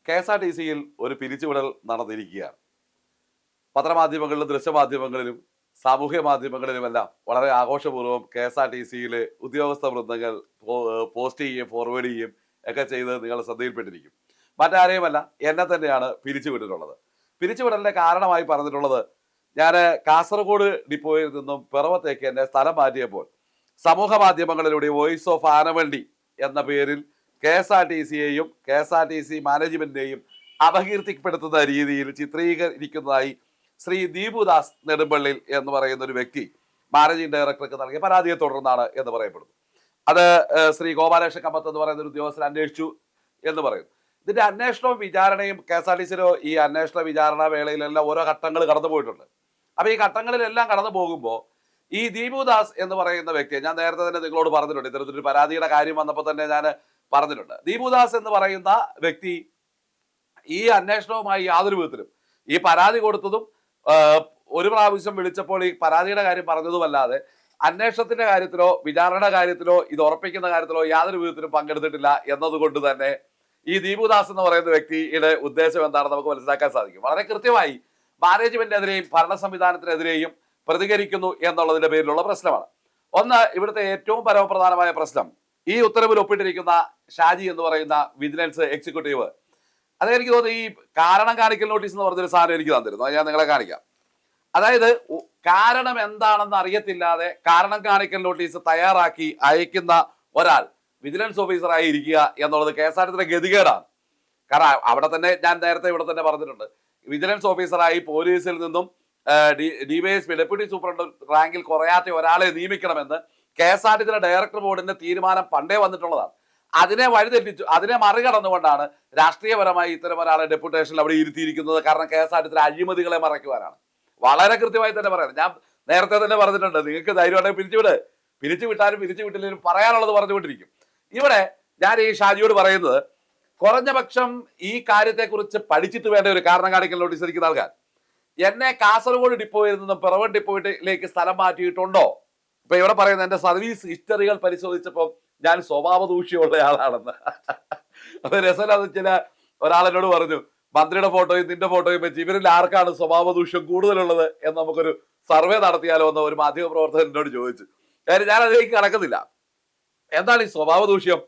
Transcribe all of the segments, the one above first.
KSRTCയിൽ ഒരു പിരിച്ചുവിടൽ നടന്നിരിക്കുകയാണ്. പത്രമാധ്യമങ്ങളിലും ദൃശ്യമാധ്യമങ്ങളിലും സാമൂഹ്യ മാധ്യമങ്ങളിലുമെല്ലാം വളരെ ആഘോഷപൂർവ്വം KSRTCയിലെ ഉദ്യോഗസ്ഥ വൃന്ദങ്ങൾ പോസ്റ്റ് ചെയ്യുകയും ഫോർവേഡ് ചെയ്യുകയും ഒക്കെ ചെയ്ത് നിങ്ങൾ ശ്രദ്ധയിൽപ്പെട്ടിരിക്കും. മറ്റാരെയുമല്ല, എന്നെ തന്നെയാണ് പിരിച്ചുവിട്ടിട്ടുള്ളത്. പിരിച്ചുവിടലിന്റെ കാരണമായി പറഞ്ഞിട്ടുള്ളത്, ഞാൻ കാസർഗോഡ് ഡിപ്പോയിൽ നിന്നും പിറവത്തേക്ക് എന്നെ സ്ഥലം മാറ്റിയപ്പോൾ സമൂഹ മാധ്യമങ്ങളിലൂടെ വോയിസ് ഓഫ് ആനവണ്ടി എന്ന പേരിൽ KSRTCയെയും KSRTC മാനേജ്മെന്റിനെയും അപകീർത്തിപ്പെടുത്തുന്ന രീതിയിൽ ചിത്രീകരിക്കുന്നതായി ശ്രീ ദീപുദാസ് നെടുമ്പള്ളിൽ എന്ന് പറയുന്ന ഒരു വ്യക്തി മാനേജിംഗ് ഡയറക്ടർക്ക് നൽകിയ പരാതിയെ തുടർന്നാണ് എന്ന് പറയപ്പെടുന്നു. അത് ശ്രീ ഗോപാലകൃഷ്ണ കമ്പത്ത് എന്ന് പറയുന്ന ഒരു ഉദ്യോഗസ്ഥൻ അന്വേഷിച്ചു എന്ന് പറയുന്നു. ഇതിന്റെ അന്വേഷണവും വിചാരണയും KSRTCയിലോ ഈ അന്വേഷണ വിചാരണ വേളയിലെല്ലാം ഓരോ ഘട്ടങ്ങൾ കടന്നു പോയിട്ടുണ്ട്. അപ്പൊ ഈ ഘട്ടങ്ങളിലെല്ലാം കടന്നു പോകുമ്പോൾ ഈ ദീപുദാസ് എന്ന് പറയുന്ന വ്യക്തിയെ ഞാൻ നേരത്തെ തന്നെ നിങ്ങളോട് പറഞ്ഞിട്ടുണ്ട്. ഇത്തരത്തിലൊരു പരാതിയുടെ കാര്യം വന്നപ്പോൾ തന്നെ ഞാൻ പറഞ്ഞിട്ടുണ്ട്. ദീപുദാസ് എന്ന് പറയുന്ന വ്യക്തി ഈ അന്വേഷണവുമായി യാതൊരു വിധത്തിലും, ഈ പരാതി കൊടുത്തതും ഒരു പ്രാവശ്യം വിളിച്ചപ്പോൾ ഈ പരാതിയുടെ കാര്യം പറഞ്ഞതുമല്ലാതെ അന്വേഷണത്തിന്റെ കാര്യത്തിലോ വിചാരണയുടെ കാര്യത്തിലോ ഇത് ഉറപ്പിക്കുന്ന കാര്യത്തിലോ യാതൊരു വിധത്തിലും പങ്കെടുത്തിട്ടില്ല എന്നതുകൊണ്ട് തന്നെ ഈ ദീപുദാസ് എന്ന് പറയുന്ന വ്യക്തിയുടെ ഉദ്ദേശം എന്താണെന്ന് നമുക്ക് മനസ്സിലാക്കാൻ സാധിക്കും. വളരെ കൃത്യമായി മാനേജ്മെന്റിനെതിരെയും ഭരണ സംവിധാനത്തിനെതിരെയും പ്രതികരിക്കുന്നു എന്നുള്ളതിന്റെ പേരിലുള്ള പ്രശ്നമാണ്. ഒന്ന്, ഇവിടുത്തെ ഏറ്റവും പരമപ്രധാനമായ പ്രശ്നം, ഈ ഉത്തരവിൽ ഒപ്പിട്ടിരിക്കുന്ന ഷാജി എന്ന് പറയുന്ന വിജിലൻസ് എക്സിക്യൂട്ടീവ്, അത് എനിക്ക് തോന്നുന്നു ഈ കാരണം കാണിക്കൽ നോട്ടീസ് എന്ന് പറഞ്ഞൊരു സാധനം എനിക്ക് തന്നിരുന്നു. അത് ഞാൻ നിങ്ങളെ കാണിക്കാം. അതായത് കാരണം എന്താണെന്ന് അറിയത്തില്ലാതെ കാരണം കാണിക്കൽ നോട്ടീസ് തയ്യാറാക്കി അയക്കുന്ന ഒരാൾ വിജിലൻസ് ഓഫീസറായി ഇരിക്കുക എന്നുള്ളത് KSRTCയുടെ ഗതികേടാണ്. കാരണം അവിടെ തന്നെ ഞാൻ നേരത്തെ ഇവിടെ തന്നെ പറഞ്ഞിട്ടുണ്ട്, വിജിലൻസ് ഓഫീസറായി പോലീസിൽ നിന്നും DYSP ഡെപ്യൂട്ടി സൂപ്രണ്ട് റാങ്കിൽ കുറയാത്ത ഒരാളെ നിയമിക്കണമെന്ന് KSRTCയുടെ ഡയറക്ടർ ബോർഡിന്റെ തീരുമാനം പണ്ടേ വന്നിട്ടുള്ളതാണ്. അതിനെ വഴിതെറ്റിച്ചു, അതിനെ മറികടന്നുകൊണ്ടാണ് രാഷ്ട്രീയപരമായി ഇത്തരം ഒരാളെ ഡെപ്യൂട്ടേഷനിൽ അവിടെ ഇരുത്തിയിരിക്കുന്നത്. കാരണം KSRTCയുടെ അഴിമതികളെ മറയ്ക്കുവാനാണ്. വളരെ കൃത്യമായി തന്നെ പറയാം. ഞാൻ നേരത്തെ തന്നെ പറഞ്ഞിട്ടുണ്ട്, നിങ്ങൾക്ക് ധൈര്യമായിട്ട് പിരിച്ചുവിട്ടാലും പിരിച്ചുവിട്ടില്ലെങ്കിലും പറയാനുള്ളത് പറഞ്ഞുകൊണ്ടിരിക്കും. ഇവിടെ ഞാൻ ഈ ഷാജിയോട് പറയുന്നത്, കുറഞ്ഞ പക്ഷം ഈ കാര്യത്തെക്കുറിച്ച് പഠിച്ചിട്ട് വേണ്ട ഒരു കാരണം കാണിക്കൽ നോട്ടീസ് എനിക്ക് നൽകാൻ. എന്നെ കാസർഗോഡ് ഡിപ്പോയിൽ നിന്നും പിറവൻ ഡിപ്പോയിലേക്ക് സ്ഥലം മാറ്റിയിട്ടുണ്ടോ? ഇപ്പൊ ഇവിടെ പറയുന്നത് എന്റെ സർവീസ് ഹിസ്റ്ററികൾ പരിശോധിച്ചപ്പോൾ ഞാൻ സ്വഭാവ ദൂഷ്യമുള്ള ആളാണെന്ന്. അപ്പൊ രസമെന്ന് വെച്ചാൽ ഒരാളെന്നോട് പറഞ്ഞു, മന്ത്രിയുടെ ഫോട്ടോയും നിന്റെ ഫോട്ടോയും വെച്ച് ഇവരിൽ ആർക്കാണ് സ്വഭാവ ദൂഷ്യം കൂടുതലുള്ളത് എന്ന് നമുക്കൊരു സർവേ നടത്തിയാലോ എന്ന് ഒരു മാധ്യമ പ്രവർത്തകൻ എന്നോട് ചോദിച്ചു. കാര്യം ഞാൻ അതിലേക്ക് കടക്കുന്നില്ല. എന്താണ് ഈ സ്വഭാവ ദൂഷ്യം?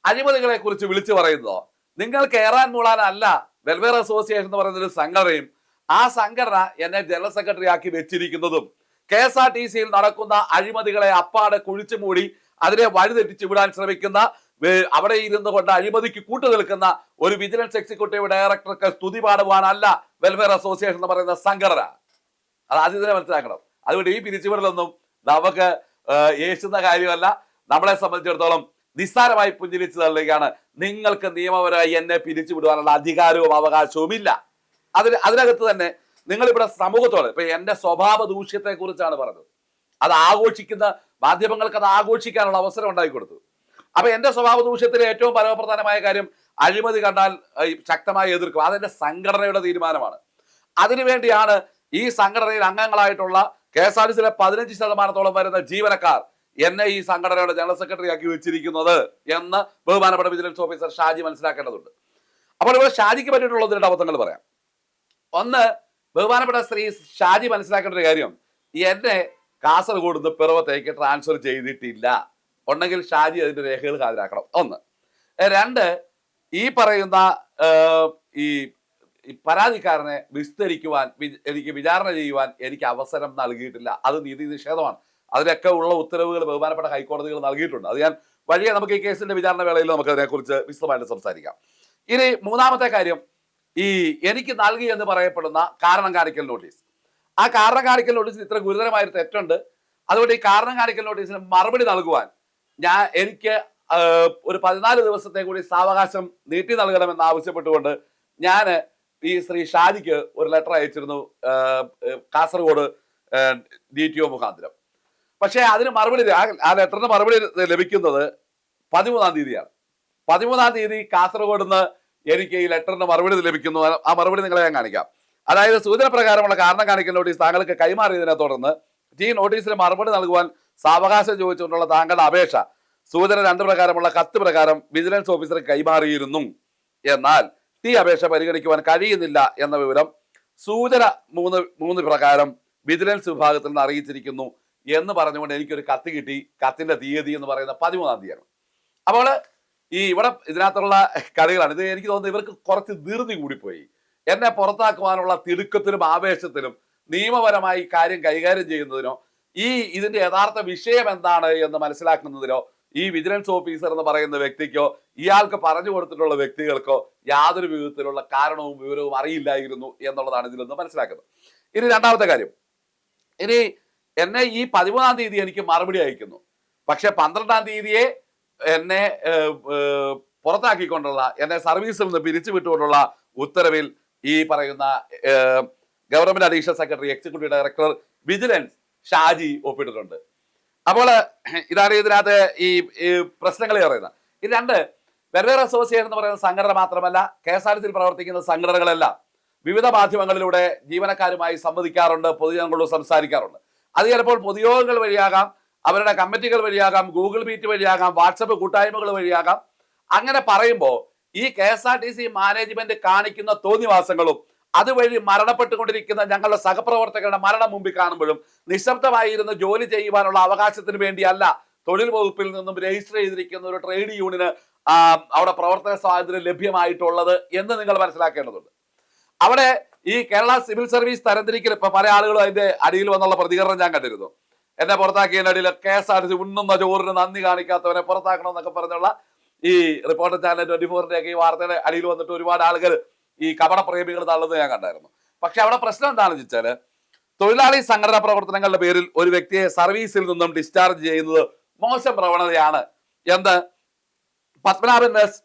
അഴിമതികളെ കുറിച്ച് വിളിച്ചു പറയുന്നതോ? നിങ്ങൾ കയറാൻ മൂളാനല്ല വെൽഫെയർ അസോസിയേഷൻ എന്ന് പറയുന്ന ഒരു സംഘടനയും ആ സംഘടന എന്നെ ജനറൽ സെക്രട്ടറി ആക്കി വെച്ചിരിക്കുന്നതും KSRTCയിൽ നടക്കുന്ന അഴിമതികളെ അപ്പാടെ കുഴിച്ചു മൂടി അതിനെ വഴിതെറ്റിച്ചു വിടാൻ ശ്രമിക്കുന്ന, അവിടെ ഇരുന്നു കൊണ്ട് അഴിമതിക്ക് കൂട്ടു നിൽക്കുന്ന ഒരു വിജിലൻസ് എക്സിക്യൂട്ടീവ് ഡയറക്ടർക്ക് സ്തുതി പാടുവാനല്ല വെൽഫെയർ അസോസിയേഷൻ എന്ന് പറയുന്ന സംഘടന. അത് ആദ്യം തന്നെ മനസ്സിലാക്കണം. അതുകൊണ്ട് ഈ പിരിച്ചുവിടലൊന്നും നമുക്ക് യേശുന്ന കാര്യമല്ല. നമ്മളെ സംബന്ധിച്ചിടത്തോളം നിസ്സാരമായി പുഞ്ചിരിച്ചു തള്ളുകയാണ്. നിങ്ങൾക്ക് നിയമപരമായി എന്നെ പിരിച്ചുവിടുവാനുള്ള അധികാരവും അവകാശവും ഇല്ല. അതിനകത്ത് തന്നെ നിങ്ങളിവിടെ സമൂഹത്തോട്, ഇപ്പൊ എന്റെ സ്വഭാവ ദൂഷ്യത്തെ കുറിച്ചാണ് പറഞ്ഞത്. അത് ആഘോഷിക്കുന്ന മാധ്യമങ്ങൾക്ക് അത് ആഘോഷിക്കാനുള്ള അവസരം ഉണ്ടാക്കി കൊടുത്തു. അപ്പൊ എന്റെ സ്വഭാവ ദൂഷ്യത്തിലെ ഏറ്റവും പരമപ്രധാനമായ കാര്യം, അഴിമതി കണ്ടാൽ ശക്തമായി എതിർക്കും. അതെന്റെ സംഘടനയുടെ തീരുമാനമാണ്. അതിനുവേണ്ടിയാണ് ഈ സംഘടനയിൽ അംഗങ്ങളായിട്ടുള്ള KSRTCയിലെ 15% വരുന്ന ജീവനക്കാർ എന്നെ ഈ സംഘടനയുടെ ജനറൽ സെക്രട്ടറി ആക്കി വെച്ചിരിക്കുന്നത് എന്ന് ബഹുമാനപ്പെട്ട വിജിലൻസ് ഓഫീസർ ഷാജി മനസ്സിലാക്കേണ്ടതുണ്ട്. അപ്പോൾ ഇവിടെ ഷാജിക്ക് പറ്റിയിട്ടുള്ള 2 അബദ്ധങ്ങൾ പറയാം. ഒന്ന്, ബഹുമാനപ്പെട്ട ശ്രീ ഷാജി മനസ്സിലാക്കേണ്ട ഒരു കാര്യം, എന്നെ കാസർഗോഡ് നിന്ന് പിറവത്തേക്ക് ട്രാൻസ്ഫർ ചെയ്തിട്ടില്ല. ഉണ്ടെങ്കിൽ ഷാജി അതിന്റെ രേഖകൾ ഹാജരാക്കണം. 1. 2, ഈ പറയുന്ന ഈ പരാതിക്കാരനെ വിസ്തരിക്കുവാൻ, എനിക്ക് വിചാരണ ചെയ്യുവാൻ എനിക്ക് അവസരം നൽകിയിട്ടില്ല. അത് നീതി നിഷേധമാണ്. അതിനൊക്കെ ഉള്ള ഉത്തരവുകൾ ബഹുമാനപ്പെട്ട ഹൈക്കോടതികൾ നൽകിയിട്ടുണ്ട്. അത് ഞാൻ വഴിയെ നമുക്ക് ഈ കേസിന്റെ വിചാരണ വേളയിൽ നമുക്ക് അതിനെക്കുറിച്ച് വിശദമായിട്ട് സംസാരിക്കാം. ഇനി 3ാമത്തെ കാര്യം, ഈ എനിക്ക് നൽകി എന്ന് പറയപ്പെടുന്ന കാരണം കാണിക്കൽ നോട്ടീസ്. ആ കാരണം കാണിക്കൽ നോട്ടീസിൽ ഇത്ര ഗുരുതരമായൊരു തെറ്റുണ്ട്. അതുകൊണ്ട് ഈ കാരണം കാണിക്കൽ നോട്ടീസിന് മറുപടി നൽകുവാൻ എനിക്ക് ഒരു 14 ദിവസത്തെ കൂടി സാവകാശം നീട്ടി നൽകണമെന്ന് ആവശ്യപ്പെട്ടുകൊണ്ട് ഞാൻ ഈ ശ്രീ ഷാജിക്ക് ഒരു ലെറ്റർ അയച്ചിരുന്നു, കാസർഗോഡ് DTO മുഖാന്തരം. പക്ഷേ അതിന് മറുപടി, ആ ലെറ്ററിന് മറുപടി ലഭിക്കുന്നത് 13-ാം തീയതിയാണ്. 13-ാം തീയതി കാസർഗോഡ് നിന്ന് എനിക്ക് ഈ ലെറ്ററിന് മറുപടി ലഭിക്കുന്നു. ആ മറുപടി നിങ്ങളെ ഞാൻ കാണിക്കാം. അതായത്, സൂചന പ്രകാരമുള്ള കാരണം കാണിക്കൽ നോട്ടീസ് താങ്കൾക്ക് കൈമാറിയതിനെ തുടർന്ന് ഈ നോട്ടീസിന് മറുപടി നൽകുവാൻ സാവകാശം ചോദിച്ചുകൊണ്ടുള്ള താങ്കളുടെ അപേക്ഷ സൂചന 2 പ്രകാരമുള്ള കത്ത് പ്രകാരം വിജിലൻസ് ഓഫീസർക്ക് കൈമാറിയിരുന്നു. എന്നാൽ അപേക്ഷ പരിഗണിക്കുവാൻ കഴിയുന്നില്ല എന്ന വിവരം സൂചന മൂന്ന് പ്രകാരം വിജിലൻസ് വിഭാഗത്തിൽ നിന്ന് അറിയിച്ചിരിക്കുന്നു എന്ന് പറഞ്ഞുകൊണ്ട് എനിക്കൊരു കത്ത് കിട്ടി. കത്തിന്റെ തീയതി എന്ന് പറയുന്ന 13-ാം തീയതിയാണ്. അപ്പോൾ ഇവിടെ ഇതിനകത്തുള്ള കളികളാണ്. ഇത് എനിക്ക് തോന്നുന്നത് ഇവർക്ക് കുറച്ച് ധൃതി കൂടിപ്പോയി. എന്നെ പുറത്താക്കുവാനുള്ള തിടുക്കത്തിലും ആവേശത്തിലും നിയമപരമായി കാര്യം കൈകാര്യം ചെയ്യുന്നതിനോ ഇതിന്റെ യഥാർത്ഥ വിഷയം എന്താണ് എന്ന് മനസ്സിലാക്കുന്നതിനോ ഈ വിജിലൻസ് ഓഫീസർ എന്ന് പറയുന്ന വ്യക്തിക്കോ ഇയാൾക്ക് പറഞ്ഞു കൊടുത്തിട്ടുള്ള വ്യക്തികൾക്കോ യാതൊരു വിധത്തിലുള്ള കാരണവും വിവരവും അറിയില്ലായിരുന്നു എന്നുള്ളതാണ് ഇതിൽ നിന്ന് മനസ്സിലാക്കുന്നത്. ഇനി രണ്ടാമത്തെ കാര്യം, ഇനി എന്നെ ഈ 13-ാം തീയതി എനിക്ക് മറുപടി അയക്കുന്നു. പക്ഷെ 12-ാം തീയതിയെ എന്നെ പുറത്താക്കിക്കൊണ്ടുള്ള, എന്നെ സർവീസിൽ നിന്ന് പിരിച്ചുവിട്ടുകൊണ്ടുള്ള ഉത്തരവിൽ ഈ പറയുന്ന government additional secretary executive director vigilance Shaji ഒപ്പിട്ടിട്ടുണ്ട്. അപ്പോൾ ഇതാണ് ഇതിനകത്ത് ഈ പ്രശ്നങ്ങൾ പറയുന്നത്. ഈ രണ്ട് വെൽഫെയർ അസോസിയേഷൻ എന്ന് പറയുന്ന സംഘടന മാത്രമല്ല, KSRTC പ്രവർത്തിക്കുന്ന സംഘടനകളെല്ലാം വിവിധ മാധ്യമങ്ങളിലൂടെ ജീവനക്കാരുമായി സംവദിക്കാറുണ്ട്, പൊതുജനങ്ങളോട് സംസാരിക്കാറുണ്ട്. അത് ചിലപ്പോൾ പൊതുയോഗങ്ങൾ വഴിയാകാം, അവരുടെ കമ്മിറ്റികൾ വഴിയാകാം, ഗൂഗിൾ മീറ്റ് വഴിയാകാം, വാട്സപ്പ് കൂട്ടായ്മകൾ വഴിയാകാം. അങ്ങനെ പറയുമ്പോൾ ഈ KSRTC മാനേജ്മെന്റ് കാണിക്കുന്ന തോന്നിവാസങ്ങളും അതുവഴി മരണപ്പെട്ടുകൊണ്ടിരിക്കുന്ന ഞങ്ങളുടെ സഹപ്രവർത്തകരുടെ മരണം മുമ്പിൽ കാണുമ്പോഴും നിശബ്ദമായിരുന്ന് ജോലി ചെയ്യുവാനുള്ള അവകാശത്തിന് വേണ്ടിയല്ല തൊഴിൽ വകുപ്പിൽ നിന്നും രജിസ്റ്റർ ചെയ്തിരിക്കുന്ന ഒരു ട്രേഡ് യൂണിയന് അവിടെ പ്രവർത്തന സ്വാതന്ത്ര്യം ലഭ്യമായിട്ടുള്ളത് എന്ന് നിങ്ങൾ മനസ്സിലാക്കേണ്ടതുണ്ട്. അവിടെ ഈ കേരള സിവിൽ സർവീസ് തരംതിരിക്കൽ ഇപ്പൊ പല ആളുകളും അതിന്റെ അടിയിൽ വന്നുള്ള പ്രതികരണം ഞാൻ കണ്ടിരുന്നു. എന്നെ പുറത്താക്കിയതിന്റെ അടിയിൽ KSRTC ഉണ്ണുന്ന ചോറിന് നന്ദി കാണിക്കാത്തവനെ പുറത്താക്കണം എന്നൊക്കെ പറഞ്ഞുള്ള ഈ റിപ്പോർട്ടർ ചാനൽ 24-ന്റെ ഒക്കെ ഈ വാർത്തയുടെ അടിയിൽ വന്നിട്ട് ഒരുപാട് ആളുകൾ ഈ കപടപ്രേമികൾ തള്ളുന്നത് ഞാൻ കണ്ടായിരുന്നു. പക്ഷെ അവിടെ പ്രശ്നം എന്താണെന്ന് വെച്ചാൽ തൊഴിലാളി സംഘടനാ പ്രവർത്തനങ്ങളുടെ പേരിൽ ഒരു വ്യക്തിയെ സർവീസിൽ നിന്നും ഡിസ്ചാർജ് ചെയ്യുന്നത് മോശം പ്രവണതയാണ് എന്ന് Padmanabhan S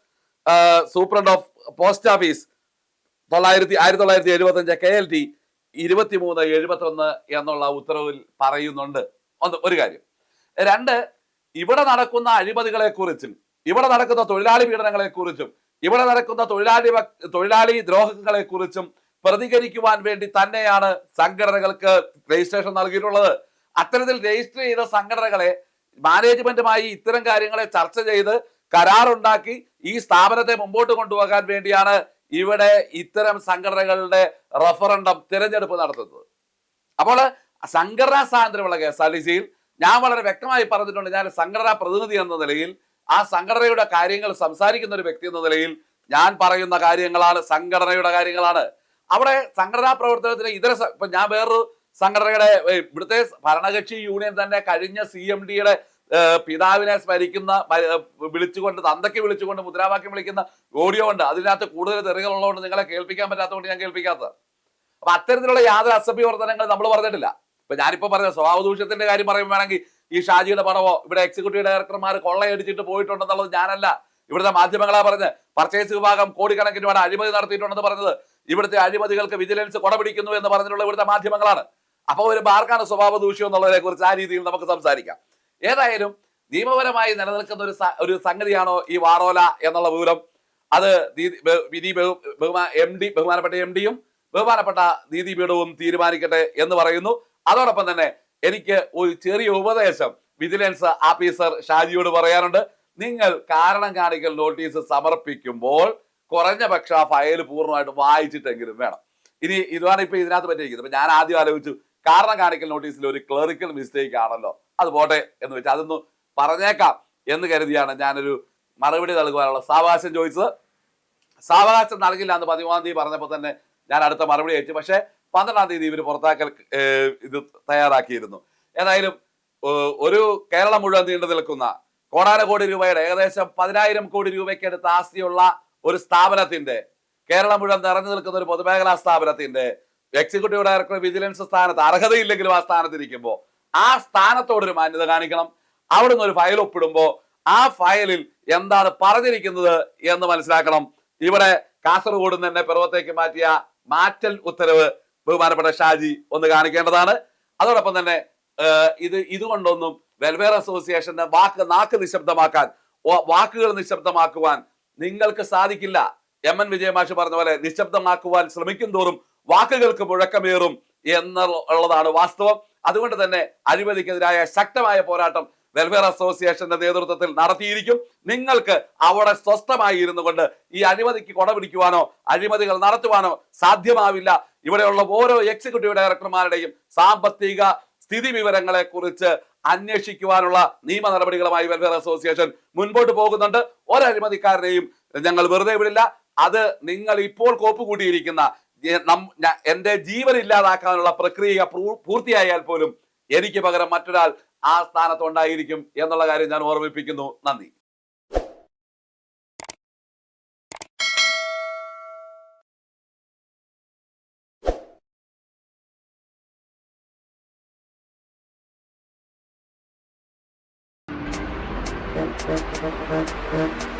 superintendent of post office 1975 KLT 2371 എന്നുള്ള ഉത്തരവിൽ പറയുന്നുണ്ട്. ഒരു കാര്യം. രണ്ട്, ഇവിടെ നടക്കുന്ന അഴിമതികളെ കുറിച്ചും ഇവിടെ നടക്കുന്ന തൊഴിലാളി പീഡനങ്ങളെ കുറിച്ചും ഇവിടെ നടക്കുന്ന തൊഴിലാളി ദ്രോഹങ്ങളെ കുറിച്ചും പ്രതികരിക്കുവാൻ വേണ്ടി തന്നെയാണ് സംഘടനകൾക്ക് രജിസ്ട്രേഷൻ നൽകിയിട്ടുള്ളത്. അത്തരത്തിൽ രജിസ്റ്റർ ചെയ്ത സംഘടനകളെ മാനേജ്മെന്റുമായി ഇത്തരം കാര്യങ്ങളെ ചർച്ച ചെയ്ത് കരാറുണ്ടാക്കി ഈ സ്ഥാപനത്തെ മുമ്പോട്ട് കൊണ്ടുപോകാൻ വേണ്ടിയാണ് ഇവിടെ ഇത്തരം സംഘടനകളുടെ റഫറണ്ടം തിരഞ്ഞെടുപ്പ് നടത്തുന്നത്. അപ്പോൾ സംഘടനാ സ്വാതന്ത്ര്യമുള്ള KSRTCയിൽ ഞാൻ വളരെ വ്യക്തമായി പറഞ്ഞിട്ടുണ്ട്. ഞാൻ സംഘടനാ പ്രതിനിധി എന്ന നിലയിൽ, ആ സംഘടനയുടെ കാര്യങ്ങൾ സംസാരിക്കുന്ന ഒരു വ്യക്തി എന്ന നിലയിൽ ഞാൻ പറയുന്ന കാര്യങ്ങളാണ് സംഘടനയുടെ കാര്യങ്ങളാണ്. അവിടെ സംഘടനാ പ്രവർത്തനത്തിന് ഇപ്പൊ ഞാൻ വേറൊരു സംഘടനയുടെ ഇവിടുത്തെ ഭരണകക്ഷി യൂണിയൻ തന്നെ കഴിഞ്ഞ CMDയുടെ പിതാവിനെ സ്മരിക്കുന്ന വിളിച്ചുകൊണ്ട് തന്തയ്ക്ക് വിളിച്ചുകൊണ്ട് മുദ്രാവാക്യം വിളിക്കുന്ന ഓഡിയോ ഉണ്ട്. അതിനകത്ത് കൂടുതൽ തെറികളുള്ളതുകൊണ്ട് നിങ്ങളെ കേൾപ്പിക്കാൻ പറ്റാത്തതുകൊണ്ട് ഞാൻ കേൾപ്പിക്കാത്തത്. അപ്പൊ അത്തരത്തിലുള്ള യാതൊരു അസഭ്യവർത്തനങ്ങൾ നമ്മൾ പറഞ്ഞിട്ടില്ല. ഇപ്പൊ ഞാനിപ്പോ പറഞ്ഞ സ്വഭാവ ദൂഷ്യത്തിന്റെ കാര്യം പറയുമ്പോൾ വേണമെങ്കിൽ ഈ ഷാജിയുടെ പണമോ ഇവിടെ എക്സിക്യൂട്ടീവ് ഡയറക്ടർമാർ കൊള്ളയടിച്ചിട്ട് പോയിട്ടുണ്ടെന്നുള്ളത് ഞാനല്ല, ഇവിടുത്തെ മാധ്യമങ്ങളാ പറഞ്ഞ്. പർച്ചേസ് വിഭാഗം കോടിക്കണക്കിന് രൂപ അഴിമതി നടത്തിയിട്ടുണ്ടെന്ന് പറഞ്ഞത് ഇവിടുത്തെ അഴിമതികൾക്ക് വിജിലൻസ് കൊടപിടിക്കുന്നു എന്ന് പറഞ്ഞിട്ടുള്ള ഇവിടുത്തെ മാധ്യമങ്ങളാണ്. അപ്പൊ ഒരു ആർക്കാണ് സ്വഭാവ ദൂഷ്യം എന്നുള്ളതിനെ കുറിച്ച് ആ രീതിയിൽ നമുക്ക് സംസാരിക്കാം. ഏതായാലും നിയമപരമായി നിലനിൽക്കുന്ന ഒരു സംഗതിയാണോ ഈ വാറോല എന്നുള്ള വിവരം അത് ബഹുമാനപ്പെട്ട MDയും ബഹുമാനപ്പെട്ട നീതിപീഠവും തീരുമാനിക്കട്ടെ എന്ന് പറയുന്നു. അതോടൊപ്പം തന്നെ എനിക്ക് ഒരു ചെറിയ ഉപദേശം വിജിലൻസ് ഓഫീസർ ഷാജിയോട് പറയാനുണ്ട്. നിങ്ങൾ കാരണം കാണിക്കൽ നോട്ടീസ് സമർപ്പിക്കുമ്പോൾ കുറഞ്ഞ പക്ഷ ഫയൽ പൂർണ്ണമായിട്ട് വായിച്ചിട്ടെങ്കിലും വേണം. ഇതാണ് ഇപ്പൊ ഇതിനകത്ത് പറ്റിയിരിക്കുന്നത്. അപ്പൊ ഞാൻ ആദ്യം ആലോചിച്ചു, കാരണം കാണിക്കൽ നോട്ടീസിൽ ഒരു ക്ലറിക്കൽ മിസ്റ്റേക്ക് ആണല്ലോ, അത് പോട്ടെ എന്ന് വെച്ചാൽ അതൊന്ന് പറഞ്ഞേക്കാം എന്ന് കരുതിയാണ് ഞാനൊരു മറുപടി നൽകുവാനുള്ള സാവകാശം ചോദിച്ചത്. സാവകാശം നൽകില്ല എന്ന് 13-ാം തീയതി പറഞ്ഞപ്പോൾ തന്നെ ഞാൻ അടുത്ത മറുപടി അയച്ചു. പക്ഷെ 12-ാം തീയതി ഇവർ പുറത്താക്കൽ ഇത് തയ്യാറാക്കിയിരുന്നു. ഏതായാലും ഒരു കേരളം മുഴുവൻ നീണ്ടു നിൽക്കുന്ന കോടാനകോടി രൂപയുടെ ഏകദേശം 10,000 കോടി രൂപയ്ക്ക് അടുത്ത് ആസ്തിയുള്ള ഒരു സ്ഥാപനത്തിന്റെ, കേരളം മുഴുവൻ നിറഞ്ഞു നിൽക്കുന്ന ഒരു പൊതുമേഖലാ സ്ഥാപനത്തിന്റെ എക്സിക്യൂട്ടീവ് ഡയറക്ടർ വിജിലൻസ് സ്ഥാനത്ത് അർഹതയില്ലെങ്കിലും ആ സ്ഥാനത്തിരിക്കുമ്പോൾ ആ സ്ഥാനത്തോടൊരു മാന്യത കാണിക്കണം. അവിടുന്ന് ഒരു ഫയൽ ഒപ്പിടുമ്പോൾ ആ ഫയലിൽ എന്താണ് പറഞ്ഞിരിക്കുന്നത് എന്ന് മനസ്സിലാക്കണം. ഇവിടെ കാസർഗോഡ് തന്നെ പിറവത്തേക്ക് മാറ്റിയ മാറ്റൽ ഉത്തരവ് ബഹുമാനപ്പെട്ട ഷാജി ഒന്ന് കാണിക്കേണ്ടതാണ്. അതോടൊപ്പം തന്നെ ഇതുകൊണ്ടൊന്നും വെൽഫെയർ അസോസിയേഷന്റെ നാക്ക് നിശബ്ദമാക്കാൻ, വാക്കുകൾ നിശബ്ദമാക്കുവാൻ നിങ്ങൾക്ക് സാധിക്കില്ല. MN വിജയമാഷ് പറഞ്ഞ പോലെ നിശബ്ദമാക്കുവാൻ ശ്രമിക്കും തോറും വാക്കുകൾക്ക് മുഴക്കമേറും എന്നുള്ളതാണ് വാസ്തവം. അതുകൊണ്ട് തന്നെ അഴിമതിക്കെതിരായ ശക്തമായ പോരാട്ടം വെൽഫെയർ അസോസിയേഷന്റെ നേതൃത്വത്തിൽ നടത്തിയിരിക്കും. നിങ്ങൾക്ക് അവിടെ സ്വസ്ഥമായി ഇരുന്നു കൊണ്ട് ഈ അഴിമതിക്ക് കൊടപിടിക്കുവാനോ അഴിമതികൾ നടത്തുവാനോ സാധ്യമാവില്ല. ഇവിടെയുള്ള ഓരോ എക്സിക്യൂട്ടീവ് ഡയറക്ടർമാരുടെയും സാമ്പത്തിക സ്ഥിതി വിവരങ്ങളെ കുറിച്ച് അന്വേഷിക്കുവാനുള്ള നിയമ നടപടികളുമായി വെൽഫെയർ അസോസിയേഷൻ മുൻപോട്ട് പോകുന്നുണ്ട്. ഒരഴിമതിക്കാരനെയും ഞങ്ങൾ വെറുതെ വിടില്ല. അത് നിങ്ങൾ ഇപ്പോൾ കോപ്പ് കൂട്ടിയിരിക്കുന്ന എന്റെ ജീവൻ ഇല്ലാതാക്കാനുള്ള പ്രക്രിയ പൂർത്തിയായാൽ പോലും എനിക്ക് പകരം മറ്റൊരാൾ ആ സ്ഥാനത്തുണ്ടായിരിക്കും എന്നുള്ള കാര്യം ഞാൻ ഓർമ്മിപ്പിക്കുന്നു. നന്ദി. Thank you.